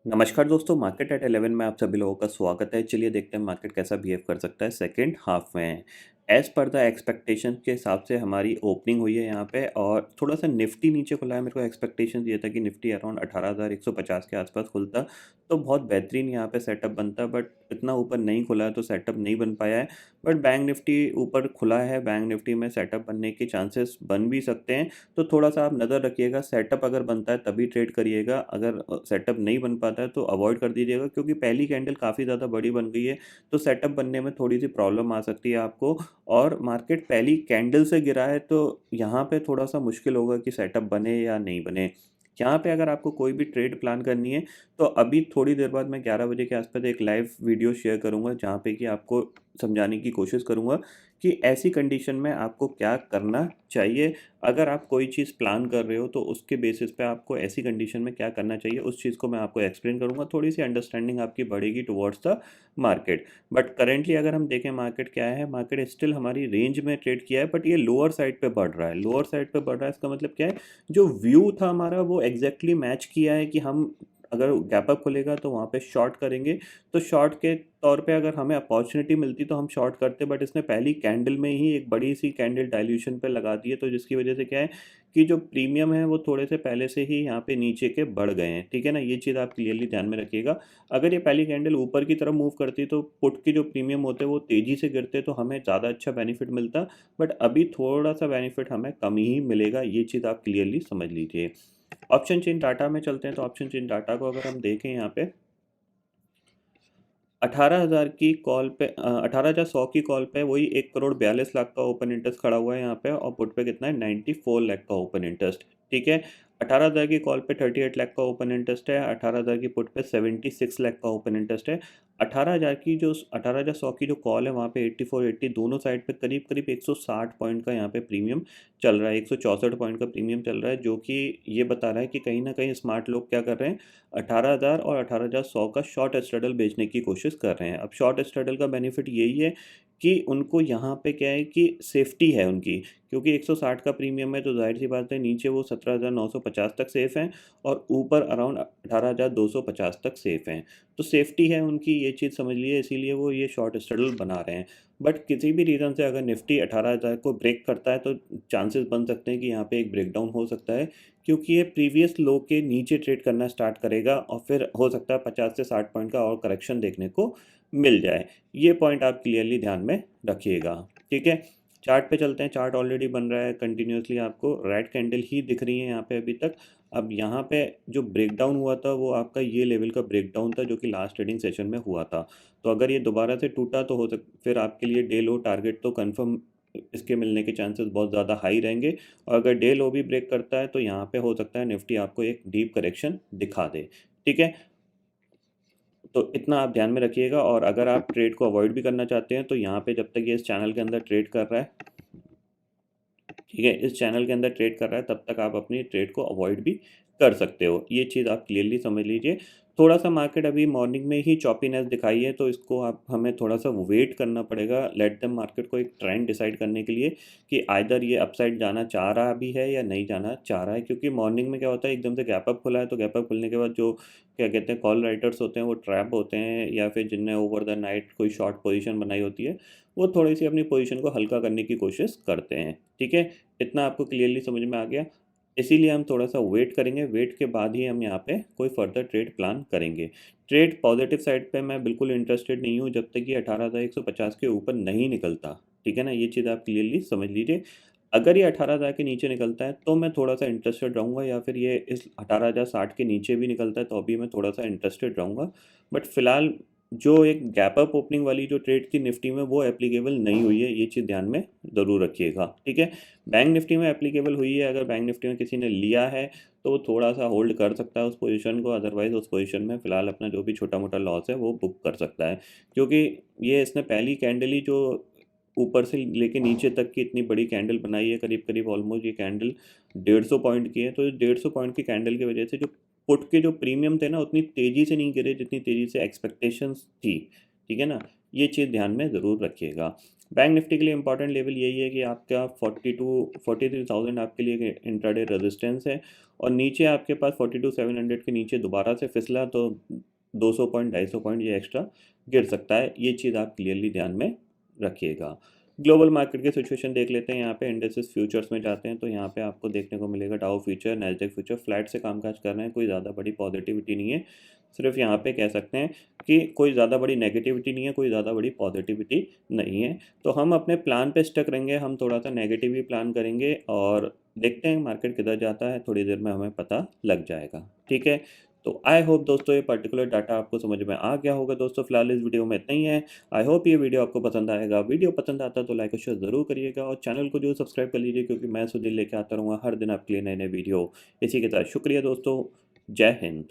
नमस्कार दोस्तों, market at 11 में आप सभी लोगों का स्वागत है। चलिए देखते हैं मार्केट कैसा बिहेव कर सकता है सेकंड हाफ में। एज़ पर द एक्सपेक्टेशन के हिसाब से हमारी ओपनिंग हुई है यहाँ पे और थोड़ा-सा निफ्टी नीचे खुला है। मेरे को एक्सपेक्टेशन ये था कि निफ्टी अराउंड 18,150 के आसपास खुलता, तो बहुत बेहतरीन यहाँ पे सेटअप बनता, बट इतना ऊपर नहीं खुला है तो सेटअप नहीं बन पाया है। बट बैंक निफ्टी ऊपर खुला है, बैंक निफ्टी में सेटअप बनने के चांसेस बन भी सकते हैं। तो थोड़ा-सा आप नज़र रखिएगा, सेटअप अगर बनता है तभी ट्रेड करिएगा, अगर सेटअप नहीं बन पाता है तो अवॉइड कर दीजिएगा, क्योंकि पहली कैंडल काफ़ी ज़्यादा बड़ी बन गई है, तो सेटअप बनने में थोड़ी-सी प्रॉब्लम आ सकती है आपको। और मार्केट पहली कैंडल से गिरा है, तो यहाँ पे थोड़ा-सा मुश्किल होगा कि सेटअप बने या नहीं बने। यहाँ पे अगर आपको कोई भी ट्रेड प्लान करनी है, तो अभी थोड़ी देर बाद मैं 11 बजे के आसपास एक लाइव वीडियो शेयर करूँगा, जहाँ पे कि आपको समझाने की कोशिश करूँगा कि ऐसी कंडीशन में आपको क्या करना चाहिए। अगर आप कोई चीज़ प्लान कर रहे हो तो उसके बेसिस पे आपको ऐसी कंडीशन में क्या करना चाहिए, उस चीज़ को मैं आपको एक्सप्लेन करूँगा। थोड़ी-सी अंडरस्टैंडिंग आपकी बढ़ेगी towards the market. But currently अगर हम देखें मार्केट क्या है, मार्केट स्टिल हमारी रेंज में ट्रेड किया है, बट ये लोअर साइड पे बढ़ रहा है। लोअर साइड पे बढ़ रहा है, इसका मतलब क्या है, जो व्यू था हमारा वो एग्ज़ैक्टली मैच किया है कि हम अगर गैप अप खुलेगा तो वहाँ पे शॉर्ट करेंगे। तो शॉर्ट के तौर पे अगर हमें अपॉर्चुनिटी मिलती तो हम शॉर्ट करते, बट इसने पहली कैंडल में ही एक बड़ी-सी कैंडल डाइल्यूशन पे लगा दी है, तो जिसकी वजह से क्या है कि जो प्रीमियम है वो थोड़े से पहले से ही यहाँ पे नीचे के बढ़ गए हैं, ठीक है ना? ये चीज़ आप क्लियरली ध्यान में रखिएगा। अगर ये पहली कैंडल ऊपर की तरफ मूव करती तो पुट के जो प्रीमियम होते वो तेज़ी से गिरते, तो हमें ज़्यादा अच्छा बेनिफिट मिलता, बट अभी थोड़ा-सा बेनिफिट हमें कम ही मिलेगा, ये चीज़ आप क्लियरली समझ लीजिए। ऑप्शन चेन डाटा में चलते हैं, तो ऑप्शन चेन डाटा को अगर हम देखें यहाँ पे 18,000 की कॉल पे 18,100 की कॉल पे वही 1,42,00,000 का ओपन इंटरेस्ट खड़ा हुआ है यहाँ पे, और पुट पे कितना है 94 लाख का ओपन इंटरेस्ट, ठीक है। 18,000 की कॉल पे 38 लाख का ओपन इंटरेस्ट है, 18,000 की पुट पे 76 लाख का ओपन इंटरेस्ट है। 18,100 की जो कॉल है वहाँ पे 84 80 दोनों साइड पे करीब करीब 160 पॉइंट का यहाँ पे प्रीमियम चल रहा है, 164 पॉइंट का प्रीमियम चल रहा है, जो कि ये बता रहा है कि कहीं ना कहीं स्मार्ट लोग क्या कर रहे हैं, 18,000 और 18,100 का शॉर्ट स्ट्रैडल बेचने की कोशिश कर रहे हैं। अब शॉर्ट स्ट्रैडल का बेनिफिट यही है कि उनको यहाँ पे क्या है कि सेफ्टी है उनकी, क्योंकि 160 का प्रीमियम है, तो ज़ाहिर सी बात है नीचे वो 17,950 तक सेफ़ हैं और ऊपर अराउंड 18,250 तक सेफ़ हैं। तो सेफ्टी है उनकी, ये चीज़ समझ लीजिए, इसीलिए वो ये शॉर्ट स्ट्रैडल बना रहे हैं। बट किसी भी रीज़न से अगर निफ्टी 18,000 को ब्रेक करता है, तो चांसेस बन सकते हैं कि यहाँ पे एक ब्रेकडाउन हो सकता है, क्योंकि ये प्रीवियस लो के नीचे ट्रेड करना स्टार्ट करेगा और फिर हो सकता है 50 से 60 पॉइंट का और करेक्शन देखने को मिल जाए। ये पॉइंट आप क्लियरली ध्यान में रखिएगा, ठीक है। चार्ट पे चलते हैं, चार्ट ऑलरेडी बन रहा है कंटिन्यूअसली, आपको रेड कैंडल ही दिख रही है यहाँ पे अभी तक। अब यहाँ पे जो ब्रेकडाउन हुआ था वो आपका ये लेवल का ब्रेकडाउन था, जो कि लास्ट ट्रेडिंग सेशन में हुआ था। तो अगर ये दोबारा से टूटा तो फिर आपके लिए डे लो टारगेट तो कंफर्म इसके मिलने के चांसेस बहुत ज़्यादा हाई रहेंगे। और अगर डे लो भी ब्रेक करता है तो यहाँ पे हो सकता है निफ्टी आपको एक डीप करेक्शन दिखा दे, ठीक है। तो इतना आप ध्यान में रखिएगा, और अगर आप ट्रेड को अवॉइड भी करना चाहते हैं, तो यहाँ पे जब तक ये इस चैनल के अंदर ट्रेड कर रहा है, ठीक है, इस चैनल के अंदर ट्रेड कर रहा है, तब तक आप अपनी ट्रेड को अवॉइड भी कर सकते हो। ये चीज़ आप क्लियरली समझ लीजिए। थोड़ा-सा मार्केट अभी मॉर्निंग में ही चॉपीनेस दिखाई है, तो इसको आप हमें थोड़ा-सा वेट करना पड़ेगा, लेट द मार्केट को एक ट्रेंड डिसाइड करने के लिए कि आइदर ये अपसाइड जाना चाह रहा भी है या नहीं जाना चाह रहा है। क्योंकि मॉर्निंग में क्या होता है, एकदम से गैप अप खुला है, तो गैप अप खुलने के बाद जो क्या कहते हैं कॉल राइटर्स होते हैं वो ट्रैप होते हैं, या फिर जिनने ओवर द नाइट कोई शॉर्ट पोजीशन बनाई होती है, वो थोड़ी-सी अपनी पोजीशन को हल्का करने की कोशिश करते हैं, ठीक है। इतना आपको क्लियरली समझ में आ गया। इसीलिए हम थोड़ा-सा वेट करेंगे, वेट के बाद ही हम यहाँ पे कोई फर्दर ट्रेड प्लान करेंगे। ट्रेड पॉजिटिव साइड पे मैं बिल्कुल इंटरेस्टेड नहीं हूँ जब तक कि 18,150 के ऊपर नहीं निकलता, ठीक है ना? ये चीज़ आप क्लियरली समझ लीजिए। अगर ये 18,000 के नीचे निकलता है तो मैं थोड़ा-सा इंटरेस्टेड रहूँगा, या फिर ये इस 18,060 के नीचे भी निकलता है तो अभी मैं थोड़ा-सा इंटरेस्टेड रहूँगा। बट फिलहाल जो एक गैप अप ओपनिंग वाली जो ट्रेड थी निफ्टी में, वो एप्लीकेबल नहीं हुई है, ये चीज़ ध्यान में ज़रूर रखिएगा, ठीक है। बैंक निफ्टी में एप्लीकेबल हुई है, अगर बैंक निफ्टी में किसी ने लिया है तो वो थोड़ा-सा होल्ड कर सकता है उस पोज़ीशन को, अदरवाइज़ उस पोज़ीशन में फ़िलहाल अपना जो भी छोटा-मोटा लॉस है वो बुक कर सकता है। क्योंकि ये इसने पहली कैंडल ही जो ऊपर से लेके नीचे तक की इतनी बड़ी कैंडल बनाई है, करीब-करीब ऑलमोस्ट ये कैंडल 150 पॉइंट की है, तो 150 पॉइंट की कैंडल की वजह से जो पुट के जो प्रीमियम थे ना, उतनी तेज़ी से नहीं गिरे जितनी तेज़ी से एक्सपेक्टेशंस थी, ठीक है ना? ये चीज़ ध्यान में ज़रूर रखिएगा। बैंक निफ्टी के लिए इंपॉर्टेंट लेवल यही है कि आपका 43,000 आपके लिए इंट्राडे रेजिस्टेंस है, और नीचे आपके पास 42,700 के नीचे दोबारा से फिसला तो 200 पॉइंट 250 पॉइंट ये एक्स्ट्रा गिर सकता है। ये चीज़ आप क्लियरली ध्यान में रखिएगा। ग्लोबल मार्केट की सिचुएशन देख लेते हैं। यहाँ पे इंडेक्सेस फ्यूचर्स में जाते हैं तो यहाँ पे आपको देखने को मिलेगा डाउ फ्यूचर, नैस्डैक फ्यूचर फ्लैट से कामकाज कर रहे हैं, कोई ज़्यादा बड़ी पॉजिटिविटी नहीं है। सिर्फ यहाँ पे कह सकते हैं कि कोई ज़्यादा बड़ी नेगेटिविटी नहीं है, कोई ज़्यादा बड़ी पॉजिटिविटी नहीं है। तो हम अपने प्लान पे स्टक रहेंगे, हम थोड़ा सा नेगेटिव ही प्लान करेंगे और देखते हैं मार्केट किधर जाता है, थोड़ी देर में हमें पता लग जाएगा। ठीक है, तो आई होप दोस्तों ये पर्टिकुलर डाटा आपको समझ में आ गया होगा। दोस्तों फिलहाल इस वीडियो में इतना ही है। आई होप ये वीडियो आपको पसंद आएगा। वीडियो पसंद आता है तो लाइक और शेयर ज़रूर करिएगा, और चैनल को जो सब्सक्राइब कर लीजिए, क्योंकि मैं सुधीर लेके आता रहूँगा हर दिन आपके लिए नए नए वीडियो। इसी के साथ शुक्रिया दोस्तों, जय हिंद।